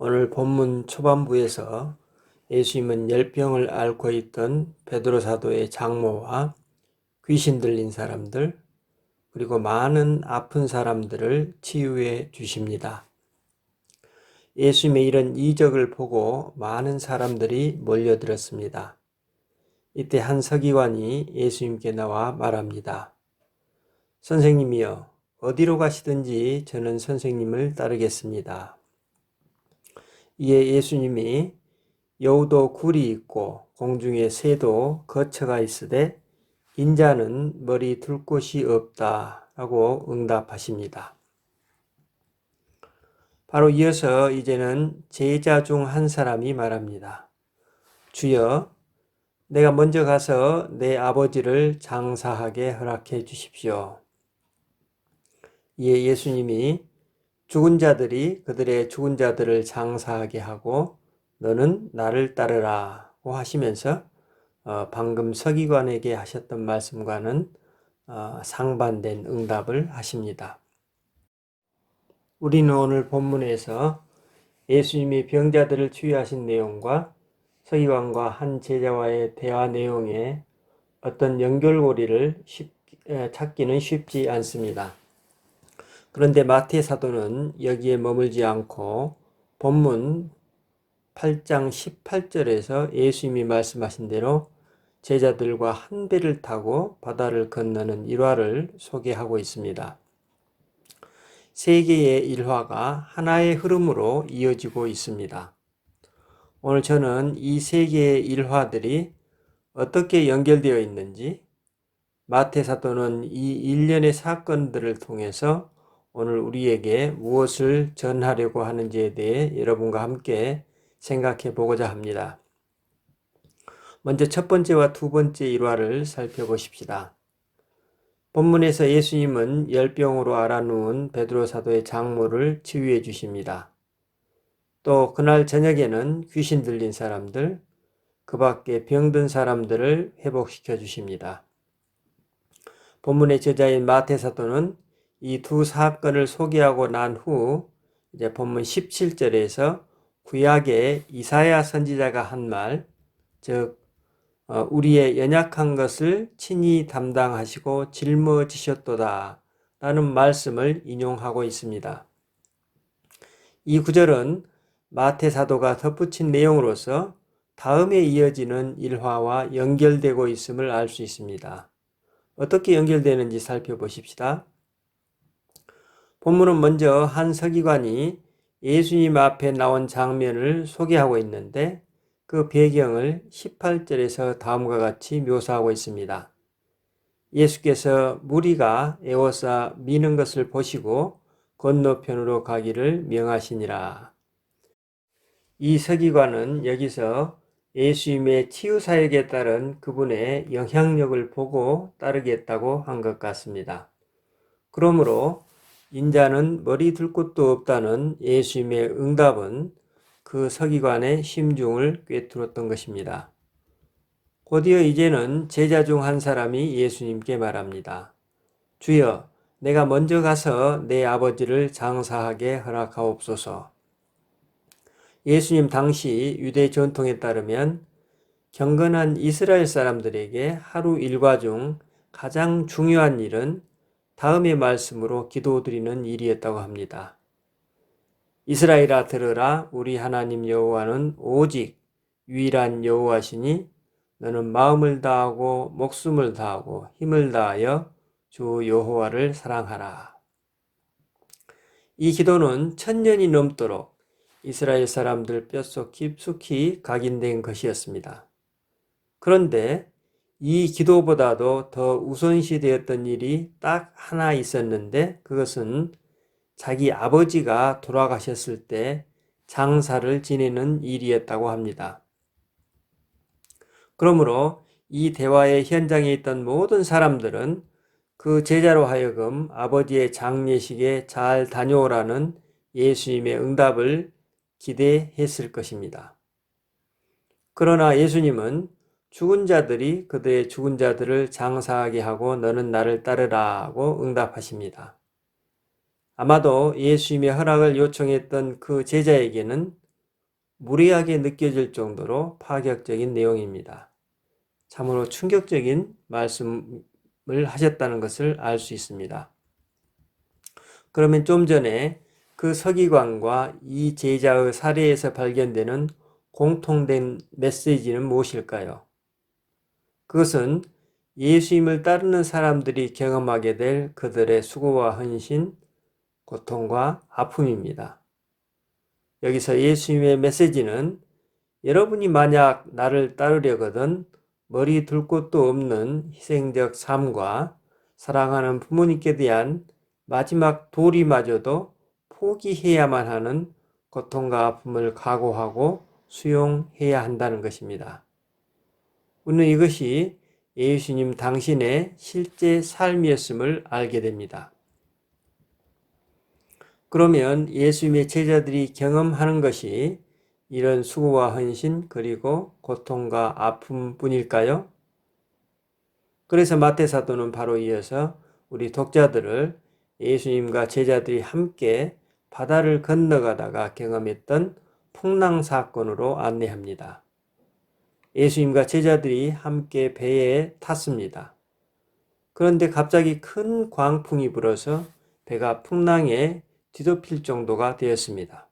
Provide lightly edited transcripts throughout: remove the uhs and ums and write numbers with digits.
오늘 본문 초반부에서 예수님은 열병을 앓고 있던 베드로 사도의 장모와 귀신 들린 사람들, 그리고 많은 아픈 사람들을 치유해 주십니다. 예수님의 이런 이적을 보고 많은 사람들이 몰려들었습니다. 이때 한 서기관이 예수님께 나와 말합니다. 선생님이여, 어디로 가시든지 저는 선생님을 따르겠습니다. 이에 예수님이 여우도 굴이 있고 공중에 새도 거처가 있으되 인자는 머리 둘 곳이 없다 라고 응답하십니다. 바로 이어서 이제는 제자 중 한 사람이 말합니다. 주여, 내가 먼저 가서 내 아버지를 장사하게 허락해 주십시오. 이에 예수님이 죽은 자들이 그들의 죽은 자들을 장사하게 하고 너는 나를 따르라고 하시면서 방금 서기관에게 하셨던 말씀과는 상반된 응답을 하십니다. 우리는 오늘 본문에서 예수님이 병자들을 치유하신 내용과 서기관과 한 제자와의 대화 내용에 어떤 연결고리를 찾기는 쉽지 않습니다. 그런데 마태 사도는 여기에 머물지 않고 본문 8장 18절에서 예수님이 말씀하신 대로 제자들과 한 배를 타고 바다를 건너는 일화를 소개하고 있습니다. 세 개의 일화가 하나의 흐름으로 이어지고 있습니다. 오늘 저는 이 세 개의 일화들이 어떻게 연결되어 있는지, 마태 사도는 이 일련의 사건들을 통해서 오늘 우리에게 무엇을 전하려고 하는지에 대해 여러분과 함께 생각해 보고자 합니다. 먼저 첫 번째와 두 번째 일화를 살펴보십시다. 본문에서 예수님은 열병으로 앓아누운 베드로 사도의 장모를 치유해 주십니다. 또 그날 저녁에는 귀신 들린 사람들, 그 밖에 병든 사람들을 회복시켜 주십니다. 본문의 저자인 마태 사도는 이 두 사건을 소개하고 난 후 이제 본문 17절에서 구약의 이사야 선지자가 한 말, 즉 우리의 연약한 것을 친히 담당하시고 짊어지셨도다 라는 말씀을 인용하고 있습니다. 이 구절은 마태 사도가 덧붙인 내용으로서 다음에 이어지는 일화와 연결되고 있음을 알 수 있습니다. 어떻게 연결되는지 살펴보십시다. 본문은 먼저 한 서기관이 예수님 앞에 나온 장면을 소개하고 있는데 그 배경을 18절에서 다음과 같이 묘사하고 있습니다. 예수께서 무리가 에워싸 미는 것을 보시고 건너편으로 가기를 명하시니라. 이 서기관은 여기서 예수님의 치유사역에 따른 그분의 영향력을 보고 따르겠다고 한 것 같습니다. 그러므로 인자는 머리 둘 곳도 없다는 예수님의 응답은 그 서기관의 심중을 꿰뚫었던 것입니다. 곧이어 이제는 제자 중 한 사람이 예수님께 말합니다. 주여, 내가 먼저 가서 내 아버지를 장사하게 허락하옵소서. 예수님 당시 유대 전통에 따르면 경건한 이스라엘 사람들에게 하루 일과 중 가장 중요한 일은 다음의 말씀으로 기도드리는 일이었다고 합니다. 이스라엘아 들으라, 우리 하나님 여호와는 오직 유일한 여호와시니 너는 마음을 다하고 목숨을 다하고 힘을 다하여 주 여호와를 사랑하라. 이 기도는 1000년이 넘도록 이스라엘 사람들 뼛속 깊숙이 각인된 것이었습니다. 그런데 이 기도보다도 더 우선시되었던 일이 딱 하나 있었는데 그것은 자기 아버지가 돌아가셨을 때 장사를 지내는 일이었다고 합니다. 그러므로 이 대화의 현장에 있던 모든 사람들은 그 제자로 하여금 아버지의 장례식에 잘 다녀오라는 예수님의 응답을 기대했을 것입니다. 그러나 예수님은 죽은 자들이 그들의 죽은 자들을 장사하게 하고 너는 나를 따르라고 응답하십니다. 아마도 예수님의 허락을 요청했던 그 제자에게는 무례하게 느껴질 정도로 파격적인 내용입니다. 참으로 충격적인 말씀을 하셨다는 것을 알 수 있습니다. 그러면 좀 전에 그 서기관과 이 제자의 사례에서 발견되는 공통된 메시지는 무엇일까요? 그것은 예수님을 따르는 사람들이 경험하게 될 그들의 수고와 헌신, 고통과 아픔입니다. 여기서 예수님의 메시지는 여러분이 만약 나를 따르려거든 머리 둘 곳도 없는 희생적 삶과 사랑하는 부모님께 대한 마지막 도리마저도 포기해야만 하는 고통과 아픔을 각오하고 수용해야 한다는 것입니다. 우리는 이것이 예수님 당신의 실제 삶이었음을 알게 됩니다. 그러면 예수님의 제자들이 경험하는 것이 이런 수고와 헌신 그리고 고통과 아픔뿐일까요? 그래서 마태 사도는 바로 이어서 우리 독자들을 예수님과 제자들이 함께 바다를 건너가다가 경험했던 풍랑 사건으로 안내합니다. 예수님과 제자들이 함께 배에 탔습니다. 그런데 갑자기 큰 광풍이 불어서 배가 풍랑에 뒤덮일 정도가 되었습니다.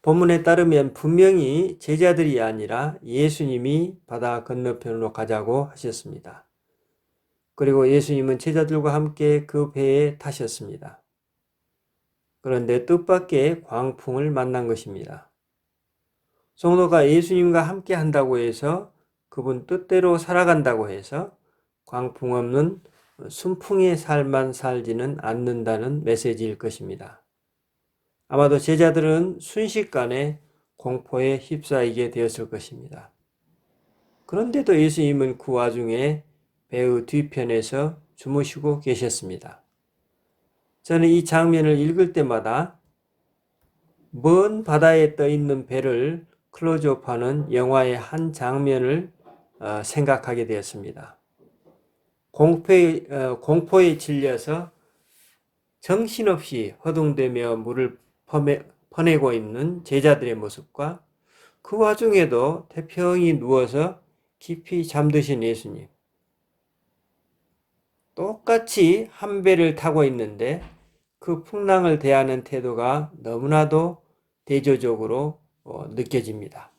본문에 따르면 분명히 제자들이 아니라 예수님이 바다 건너편으로 가자고 하셨습니다. 그리고 예수님은 제자들과 함께 그 배에 타셨습니다. 그런데 뜻밖의 광풍을 만난 것입니다. 성도가 예수님과 함께 한다고 해서 그분 뜻대로 살아간다고 해서 광풍 없는 순풍의 삶만 살지는 않는다는 메시지일 것입니다. 아마도 제자들은 순식간에 공포에 휩싸이게 되었을 것입니다. 그런데도 예수님은 그 와중에 배의 뒤편에서 주무시고 계셨습니다. 저는 이 장면을 읽을 때마다 먼 바다에 떠 있는 배를 클로즈업하는 영화의 한 장면을 생각하게 되었습니다. 공포에 질려서 정신없이 허둥대며 물을 퍼내고 있는 제자들의 모습과 그 와중에도 태평히 누워서 깊이 잠드신 예수님. 똑같이 한 배를 타고 있는데 그 풍랑을 대하는 태도가 너무나도 대조적으로 느껴집니다.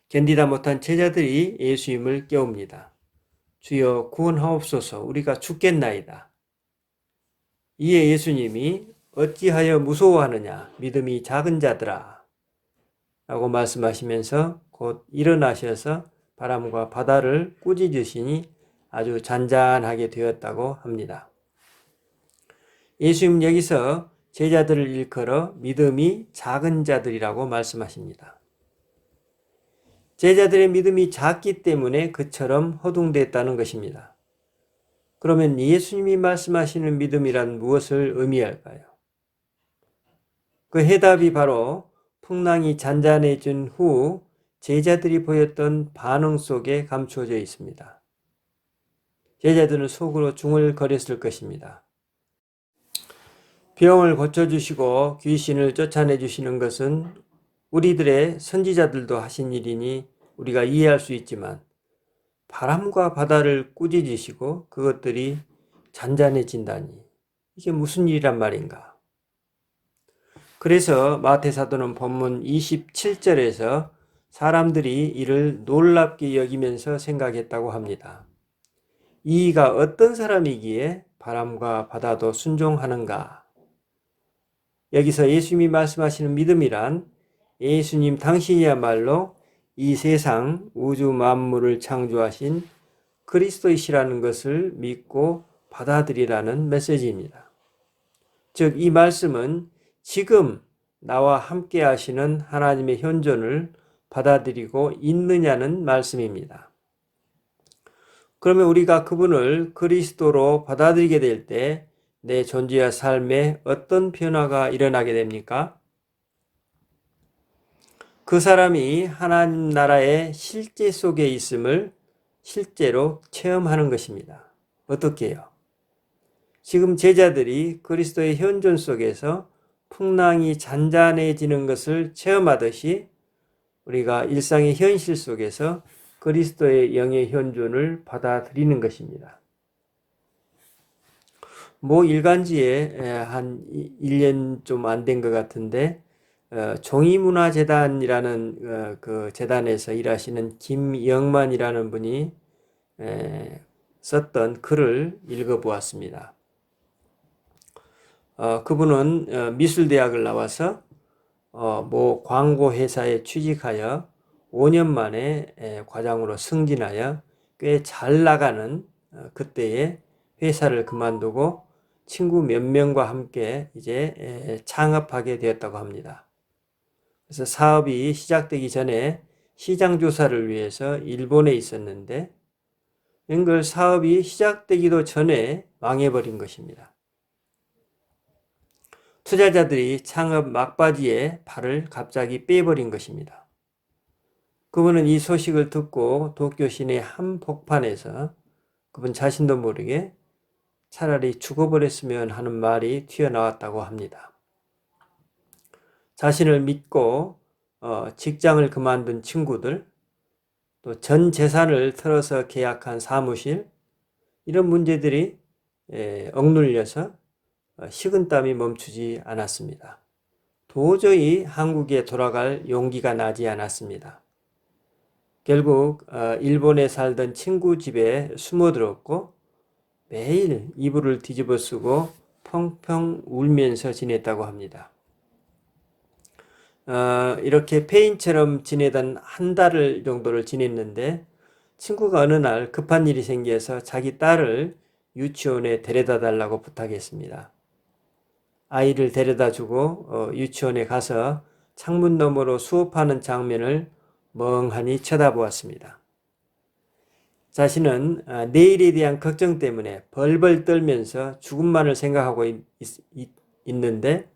견디다 못한 제자들이 예수님을 깨웁니다. 주여 구원하옵소서, 우리가 죽겠나이다. 이에 예수님이 어찌하여 무서워하느냐, 믿음이 작은 자들아 라고 말씀하시면서 곧 일어나셔서 바람과 바다를 꾸짖으시니 아주 잔잔하게 되었다고 합니다. 예수님은 여기서 제자들을 일컬어 믿음이 작은 자들이라고 말씀하십니다. 제자들의 믿음이 작기 때문에 그처럼 허둥댔다는 것입니다. 그러면 예수님이 말씀하시는 믿음이란 무엇을 의미할까요? 그 해답이 바로 풍랑이 잔잔해진 후 제자들이 보였던 반응 속에 감추어져 있습니다. 제자들은 속으로 중얼거렸을 것입니다. 병을 고쳐주시고 귀신을 쫓아내주시는 것은 우리들의 선지자들도 하신 일이니 우리가 이해할 수 있지만 바람과 바다를 꾸짖으시고 그것들이 잔잔해진다니 이게 무슨 일이란 말인가? 그래서 마태사도는 본문 27절에서 사람들이 이를 놀랍게 여기면서 생각했다고 합니다. 이가 어떤 사람이기에 바람과 바다도 순종하는가? 여기서 예수님이 말씀하시는 믿음이란 예수님 당신이야말로 이 세상 우주 만물을 창조하신 그리스도이시라는 것을 믿고 받아들이라는 메시지입니다. 즉, 이 말씀은 지금 나와 함께 하시는 하나님의 현존을 받아들이고 있느냐는 말씀입니다. 그러면 우리가 그분을 그리스도로 받아들이게 될 때 내 존재와 삶에 어떤 변화가 일어나게 됩니까? 그 사람이 하나님 나라의 실제 속에 있음을 실제로 체험하는 것입니다. 어떻게 해요? 지금 제자들이 그리스도의 현존 속에서 풍랑이 잔잔해지는 것을 체험하듯이 우리가 일상의 현실 속에서 그리스도의 영의 현존을 받아들이는 것입니다. 모 일간지에 한 1년 좀 안 된 것 같은데 종이문화재단이라는 그 재단에서 일하시는 김영만이라는 분이 썼던 글을 읽어보았습니다. 그분은 미술대학을 나와서 모 광고회사에 취직하여 5년 만에 과장으로 승진하여 꽤 잘 나가는 그때에 회사를 그만두고 친구 몇 명과 함께 이제 창업하게 되었다고 합니다. 그래서 사업이 시작되기 전에 시장 조사를 위해서 일본에 있었는데 이걸 사업이 시작되기도 전에 망해버린 것입니다. 투자자들이 창업 막바지에 발을 갑자기 빼버린 것입니다. 그분은 이 소식을 듣고 도쿄 시내 한복판에서 그분 자신도 모르게 차라리 죽어버렸으면 하는 말이 튀어나왔다고 합니다. 자신을 믿고 직장을 그만둔 친구들, 또 전 재산을 털어서 계약한 사무실, 이런 문제들이 억눌려서 식은땀이 멈추지 않았습니다. 도저히 한국에 돌아갈 용기가 나지 않았습니다. 결국 일본에 살던 친구 집에 숨어들었고 매일 이불을 뒤집어 쓰고 펑펑 울면서 지냈다고 합니다. 이렇게 폐인처럼 지내던 한 달 정도를 지냈는데 친구가 어느 날 급한 일이 생겨서 자기 딸을 유치원에 데려다 달라고 부탁했습니다. 아이를 데려다 주고 유치원에 가서 창문 너머로 수업하는 장면을 멍하니 쳐다보았습니다. 자신은 내일에 대한 걱정 때문에 벌벌 떨면서 죽음만을 생각하고 있는데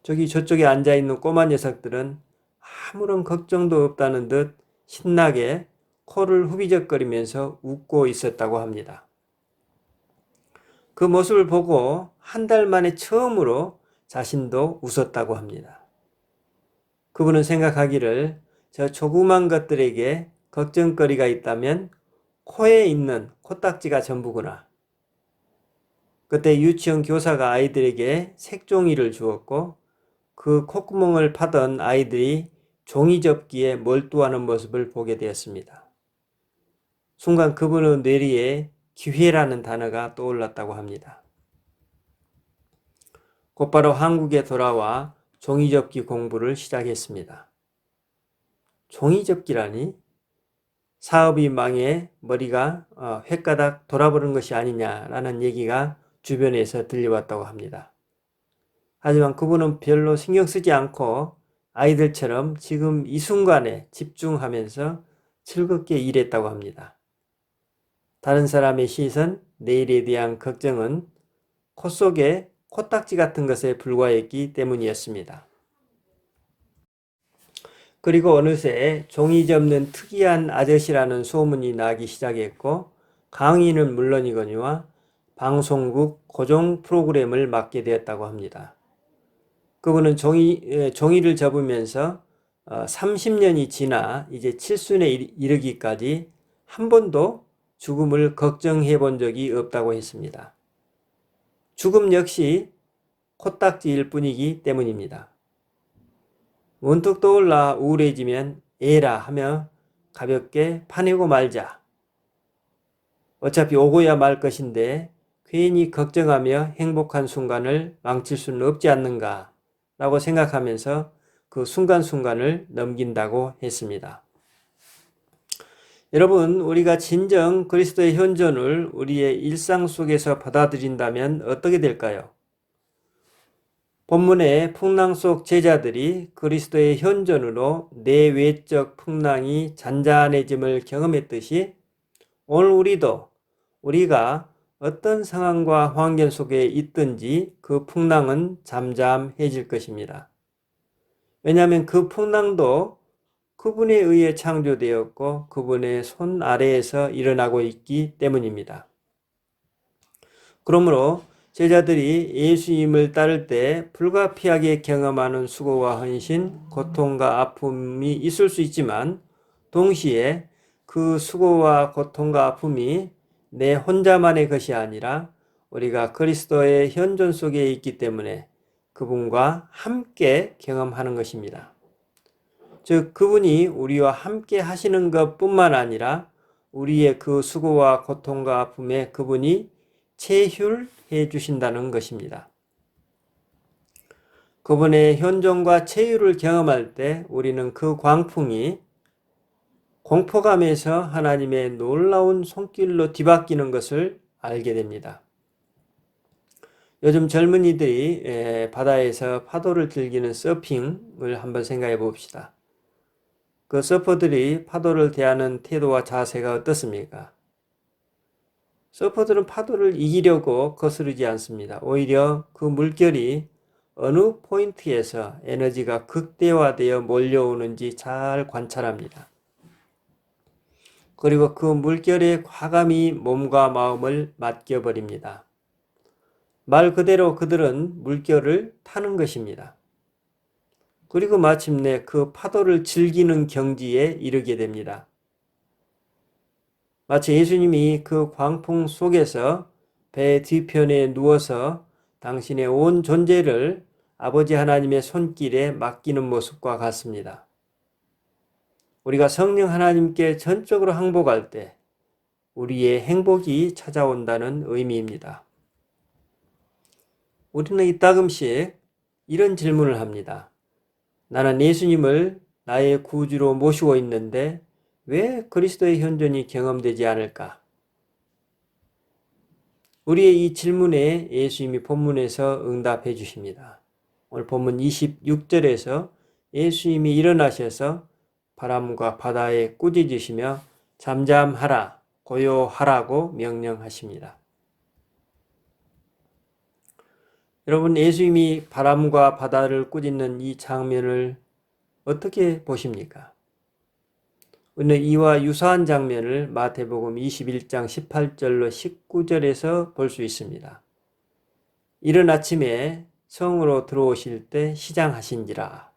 저쪽에 앉아있는 꼬마 녀석들은 아무런 걱정도 없다는 듯 신나게 코를 후비적거리면서 웃고 있었다고 합니다. 그 모습을 보고 한 달 만에 처음으로 자신도 웃었다고 합니다. 그분은 생각하기를 저 조그만 것들에게 걱정거리가 있다면 코에 있는 코딱지가 전부구나. 그때 유치원 교사가 아이들에게 색종이를 주었고 그 콧구멍을 파던 아이들이 종이접기에 몰두하는 모습을 보게 되었습니다. 순간 그분의 뇌리에 기회라는 단어가 떠올랐다고 합니다. 곧바로 한국에 돌아와 종이접기 공부를 시작했습니다. 종이접기라니? 사업이 망해 머리가 횟가닥 돌아버린 것이 아니냐라는 얘기가 주변에서 들려왔다고 합니다. 하지만 그분은 별로 신경 쓰지 않고 아이들처럼 지금 이 순간에 집중하면서 즐겁게 일했다고 합니다. 다른 사람의 시선, 내일에 대한 걱정은 코 속에 코딱지 같은 것에 불과했기 때문이었습니다. 그리고 어느새 종이 접는 특이한 아저씨라는 소문이 나기 시작했고 강의는 물론이거니와 방송국 고정 프로그램을 맡게 되었다고 합니다. 그분은 종이를 접으면서 30년이 지나 이제 칠순에 이르기까지 한 번도 죽음을 걱정해 본 적이 없다고 했습니다. 죽음 역시 코딱지일 뿐이기 때문입니다. 문득 떠올라 우울해지면 에라 하며 가볍게 파내고 말자. 어차피 오고야 말 것인데 괜히 걱정하며 행복한 순간을 망칠 수는 없지 않는가 라고 생각하면서 그 순간순간을 넘긴다고 했습니다. 여러분, 우리가 진정 그리스도의 현존을 우리의 일상 속에서 받아들인다면 어떻게 될까요? 본문의 풍랑 속 제자들이 그리스도의 현존으로 내외적 풍랑이 잔잔해짐을 경험했듯이 오늘 우리가 어떤 상황과 환경 속에 있든지 그 풍랑은 잠잠해질 것입니다. 왜냐하면 그 풍랑도 그분에 의해 창조되었고 그분의 손 아래에서 일어나고 있기 때문입니다. 그러므로 제자들이 예수님을 따를 때 불가피하게 경험하는 수고와 헌신, 고통과 아픔이 있을 수 있지만 동시에 그 수고와 고통과 아픔이 내 혼자만의 것이 아니라 우리가 그리스도의 현존 속에 있기 때문에 그분과 함께 경험하는 것입니다. 즉 그분이 우리와 함께 하시는 것뿐만 아니라 우리의 그 수고와 고통과 아픔에 그분이 체휼해 주신다는 것입니다. 그분의 현존과 체휼을 경험할 때 우리는 그 광풍이 공포감에서 하나님의 놀라운 손길로 뒤바뀌는 것을 알게 됩니다. 요즘 젊은이들이 바다에서 파도를 즐기는 서핑을 한번 생각해 봅시다. 그 서퍼들이 파도를 대하는 태도와 자세가 어떻습니까? 서퍼들은 파도를 이기려고 거스르지 않습니다. 오히려 그 물결이 어느 포인트에서 에너지가 극대화되어 몰려오는지 잘 관찰합니다. 그리고 그 물결에 과감히 몸과 마음을 맡겨버립니다. 말 그대로 그들은 물결을 타는 것입니다. 그리고 마침내 그 파도를 즐기는 경지에 이르게 됩니다. 마치 예수님이 그 광풍 속에서 배 뒤편에 누워서 당신의 온 존재를 아버지 하나님의 손길에 맡기는 모습과 같습니다. 우리가 성령 하나님께 전적으로 항복할 때 우리의 행복이 찾아온다는 의미입니다. 우리는 이따금씩 이런 질문을 합니다. 나는 예수님을 나의 구주로 모시고 있는데 왜 그리스도의 현존이 경험되지 않을까? 우리의 이 질문에 예수님이 본문에서 응답해 주십니다. 오늘 본문 26절에서 예수님이 일어나셔서 바람과 바다에 꾸짖으시며 잠잠하라, 고요하라고 명령하십니다. 여러분, 예수님이 바람과 바다를 꾸짖는 이 장면을 어떻게 보십니까? 우리는 이와 유사한 장면을 마태복음 21장 18절로 19절에서 볼 수 있습니다. 이른 아침에 성으로 들어오실 때 시장하신지라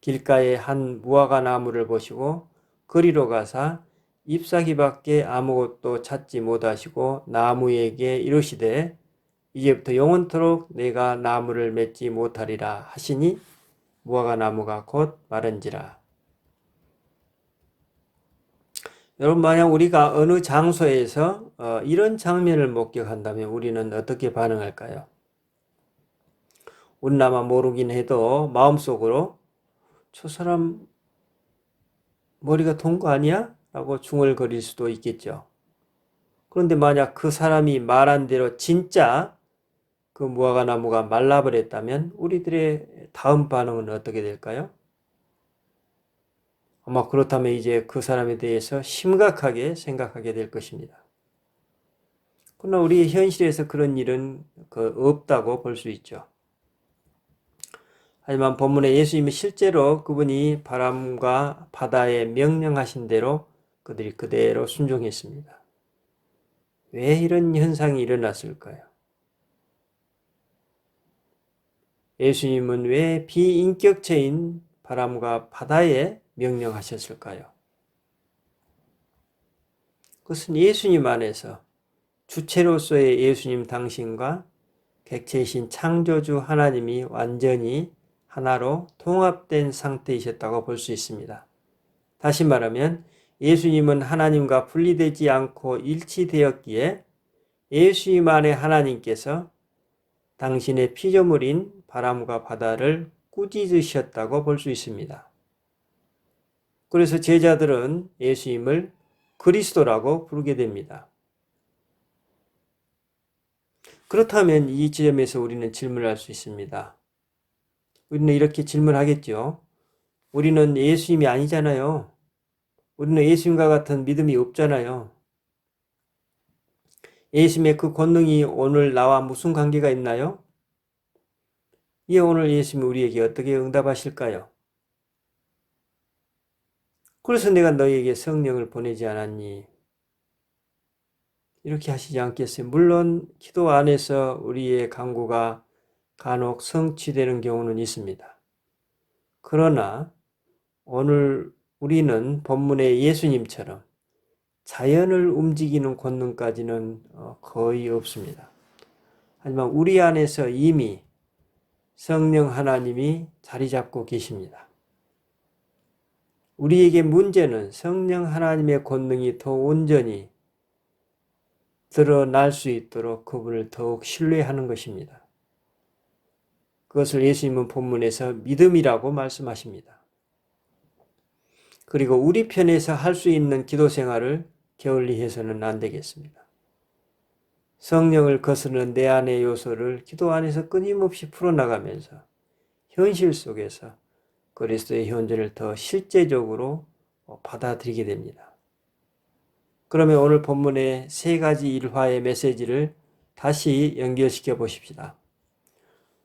길가에 한 무화과 나무를 보시고 거리로 가사 잎사귀밖에 아무것도 찾지 못하시고 나무에게 이르시되 이제부터 영원토록 내가 나무를 맺지 못하리라 하시니 무화과 나무가 곧 마른지라. 여러분, 만약 우리가 어느 장소에서 이런 장면을 목격한다면 우리는 어떻게 반응할까요? 우리는 아마 모르긴 해도 마음속으로 저 사람 머리가 통 거 아니야? 라고 중얼거릴 수도 있겠죠. 그런데 만약 그 사람이 말한 대로 진짜 그 무화과 나무가 말라버렸다면 우리들의 다음 반응은 어떻게 될까요? 아마 그렇다면 이제 그 사람에 대해서 심각하게 생각하게 될 것입니다. 그러나 우리 현실에서 그런 일은 없다고 볼 수 있죠. 하지만 본문에 예수님이 실제로 그분이 바람과 바다에 명령하신 대로 그들이 그대로 순종했습니다. 왜 이런 현상이 일어났을까요? 예수님은 왜 비인격체인 바람과 바다에 명령하셨을까요? 그것은 예수님 안에서 주체로서의 예수님 당신과 객체이신 창조주 하나님이 완전히 하나로 통합된 상태이셨다고 볼 수 있습니다. 다시 말하면 예수님은 하나님과 분리되지 않고 일치되었기에 예수님 안에 하나님께서 당신의 피조물인 바람과 바다를 꾸짖으셨다고 볼 수 있습니다. 그래서 제자들은 예수님을 그리스도라고 부르게 됩니다. 그렇다면 이 지점에서 우리는 질문할 수 있습니다. 우리는 이렇게 질문하겠죠. 우리는 예수님이 아니잖아요. 우리는 예수님과 같은 믿음이 없잖아요. 예수님의 그 권능이 오늘 나와 무슨 관계가 있나요? 이에 오늘 예수님이 우리에게 어떻게 응답하실까요? 그래서 내가 너희에게 성령을 보내지 않았니? 이렇게 하시지 않겠어요? 물론 기도 안에서 우리의 간구가 간혹 성취되는 경우는 있습니다. 그러나 오늘 우리는 본문의 예수님처럼 자연을 움직이는 권능까지는 거의 없습니다. 하지만 우리 안에서 이미 성령 하나님이 자리 잡고 계십니다. 우리에게 문제는 성령 하나님의 권능이 더 온전히 드러날 수 있도록 그분을 더욱 신뢰하는 것입니다. 그것을 예수님은 본문에서 믿음이라고 말씀하십니다. 그리고 우리 편에서 할 수 있는 기도 생활을 게을리 해서는 안 되겠습니다. 성령을 거스르는 내 안의 요소를 기도 안에서 끊임없이 풀어나가면서 현실 속에서 그리스도의 현존을 더 실제적으로 받아들이게 됩니다. 그러면 오늘 본문의 세 가지 일화의 메시지를 다시 연결시켜 보십시다.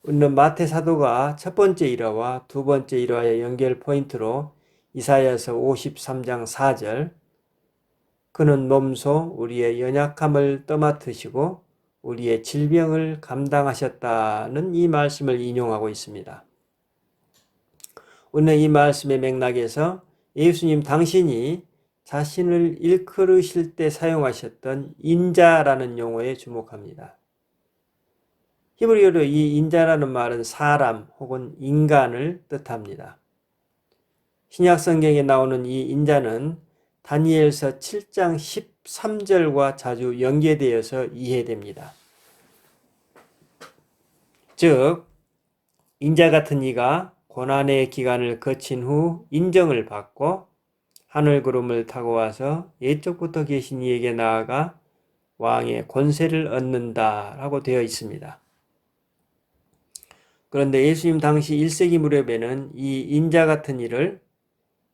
오늘 마태 사도가 첫 번째 일화와 두 번째 일화의 연결 포인트로 이사야서 53장 4절 그는 몸소 우리의 연약함을 떠맡으시고 우리의 질병을 감당하셨다는 이 말씀을 인용하고 있습니다. 오늘 이 말씀의 맥락에서 예수님 당신이 자신을 일컬으실 때 사용하셨던 인자라는 용어에 주목합니다. 히브리어로 이 인자라는 말은 사람 혹은 인간을 뜻합니다. 신약 성경에 나오는 이 인자는 다니엘서 7장 13절과 자주 연계되어서 이해됩니다. 즉 인자 같은 이가 고난의 기간을 거친 후 인정을 받고 하늘 구름을 타고 와서 예적부터 계신 이에게 나아가 왕의 권세를 얻는다라고 되어 있습니다. 그런데 예수님 당시 1세기 무렵에는 이 인자 같은 이를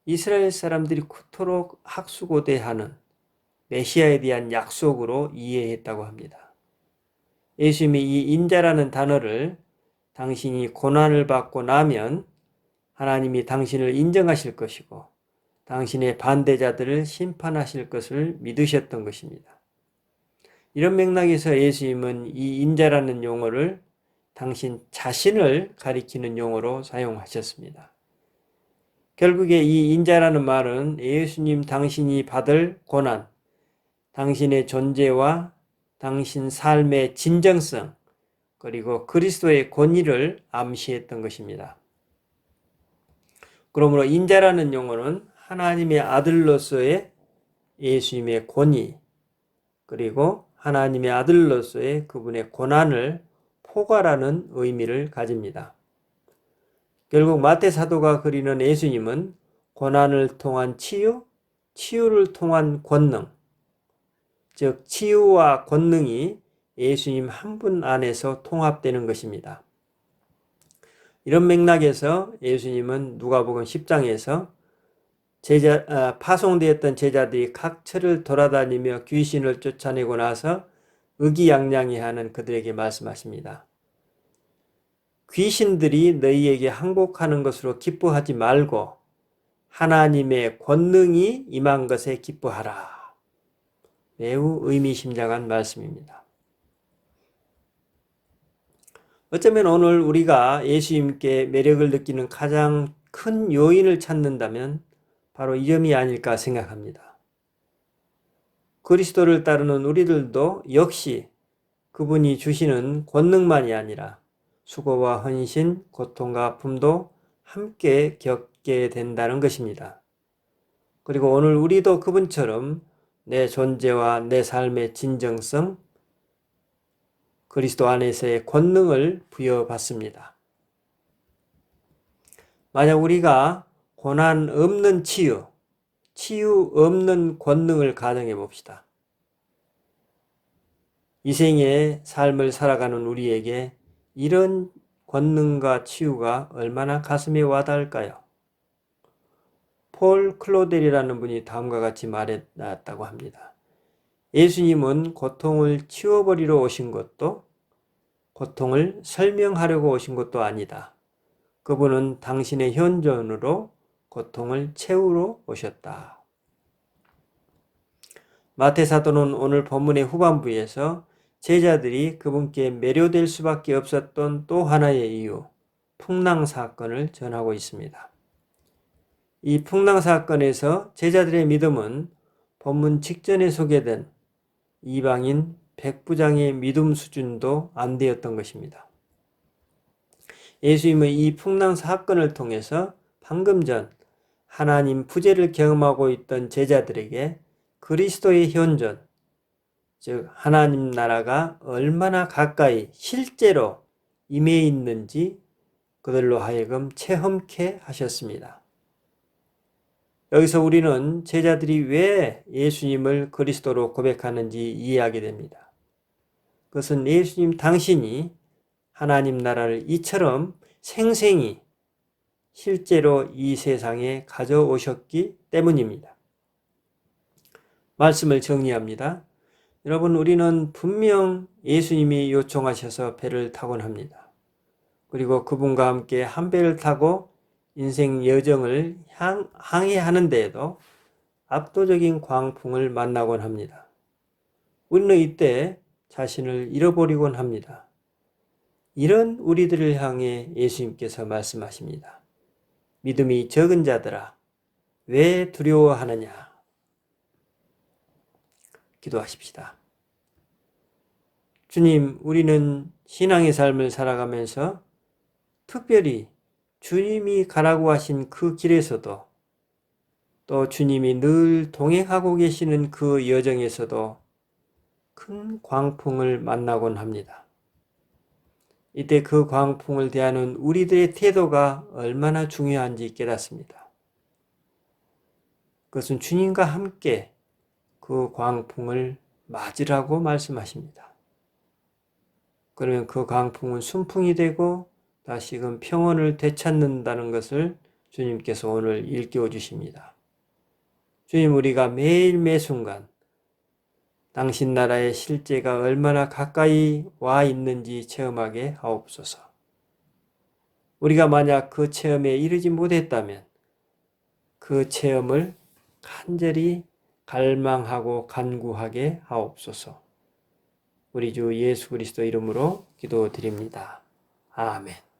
이스라엘 사람들이 그토록 학수고대하는 메시아에 대한 약속으로 이해했다고 합니다. 예수님이 이 인자라는 단어를 당신이 고난을 받고 나면 하나님이 당신을 인정하실 것이고 당신의 반대자들을 심판하실 것을 믿으셨던 것입니다. 이런 맥락에서 예수님은 이 인자라는 용어를 당신 자신을 가리키는 용어로 사용하셨습니다. 결국에 이 인자라는 말은 예수님 당신이 받을 고난, 당신의 존재와 당신 삶의 진정성, 그리고 그리스도의 권위를 암시했던 것입니다. 그러므로 인자라는 용어는 하나님의 아들로서의 예수님의 권위, 그리고 하나님의 아들로서의 그분의 고난을 포괄하는 의미를 가집니다. 결국 마태 사도가 그리는 예수님은 고난을 통한 치유, 치유를 통한 권능, 즉 치유와 권능이 예수님 한 분 안에서 통합되는 것입니다. 이런 맥락에서 예수님은 누가복음 10장에서 파송되었던 제자들이 각 처를 돌아다니며 귀신을 쫓아내고 나서 의기양양해하는 그들에게 말씀하십니다. 귀신들이 너희에게 항복하는 것으로 기뻐하지 말고 하나님의 권능이 임한 것에 기뻐하라. 매우 의미심장한 말씀입니다. 어쩌면 오늘 우리가 예수님께 매력을 느끼는 가장 큰 요인을 찾는다면 바로 이 점이 아닐까 생각합니다. 그리스도를 따르는 우리들도 역시 그분이 주시는 권능만이 아니라 수고와 헌신, 고통과 아픔도 함께 겪게 된다는 것입니다. 그리고 오늘 우리도 그분처럼 내 존재와 내 삶의 진정성, 그리스도 안에서의 권능을 부여받습니다. 만약 우리가 고난 없는 치유, 치유 없는 권능을 가정해 봅시다. 이 생의 삶을 살아가는 우리에게 이런 권능과 치유가 얼마나 가슴에 와닿을까요? 폴 클로델이라는 분이 다음과 같이 말했다고 합니다. 예수님은 고통을 치워버리러 오신 것도 고통을 설명하려고 오신 것도 아니다. 그분은 당신의 현존으로 고통을 채우러 오셨다. 마태 사도는 오늘 본문의 후반부에서 제자들이 그분께 매료될 수밖에 없었던 또 하나의 이유, 풍랑 사건을 전하고 있습니다. 이 풍랑 사건에서 제자들의 믿음은 본문 직전에 소개된 이방인 백부장의 믿음 수준도 안 되었던 것입니다. 예수님의 이 풍랑 사건을 통해서 방금 전 하나님 부재를 경험하고 있던 제자들에게 그리스도의 현존, 즉 하나님 나라가 얼마나 가까이 실제로 임해 있는지 그들로 하여금 체험케 하셨습니다. 여기서 우리는 제자들이 왜 예수님을 그리스도로 고백하는지 이해하게 됩니다. 그것은 예수님 당신이 하나님 나라를 이처럼 생생히 실제로 이 세상에 가져오셨기 때문입니다. 말씀을 정리합니다. 여러분, 우리는 분명 예수님이 요청하셔서 배를 타곤 합니다. 그리고 그분과 함께 한 배를 타고 인생 여정을 항해하는 데에도 압도적인 광풍을 만나곤 합니다. 우리는 이때 자신을 잃어버리곤 합니다. 이런 우리들을 향해 예수님께서 말씀하십니다. 믿음이 적은 자들아, 왜 두려워하느냐? 기도하십시다. 주님, 우리는 신앙의 삶을 살아가면서 특별히 주님이 가라고 하신 그 길에서도 또 주님이 늘 동행하고 계시는 그 여정에서도 큰 광풍을 만나곤 합니다. 이때 그 광풍을 대하는 우리들의 태도가 얼마나 중요한지 깨닫습니다. 그것은 주님과 함께 그 광풍을 맞으라고 말씀하십니다. 그러면 그 광풍은 순풍이 되고 다시금 평온을 되찾는다는 것을 주님께서 오늘 일깨워 주십니다. 주님, 우리가 매일 매순간 당신 나라의 실제가 얼마나 가까이 와 있는지 체험하게 하옵소서. 우리가 만약 그 체험에 이르지 못했다면 그 체험을 간절히 갈망하고 간구하게 하옵소서. 우리 주 예수 그리스도 이름으로 기도드립니다. 아멘.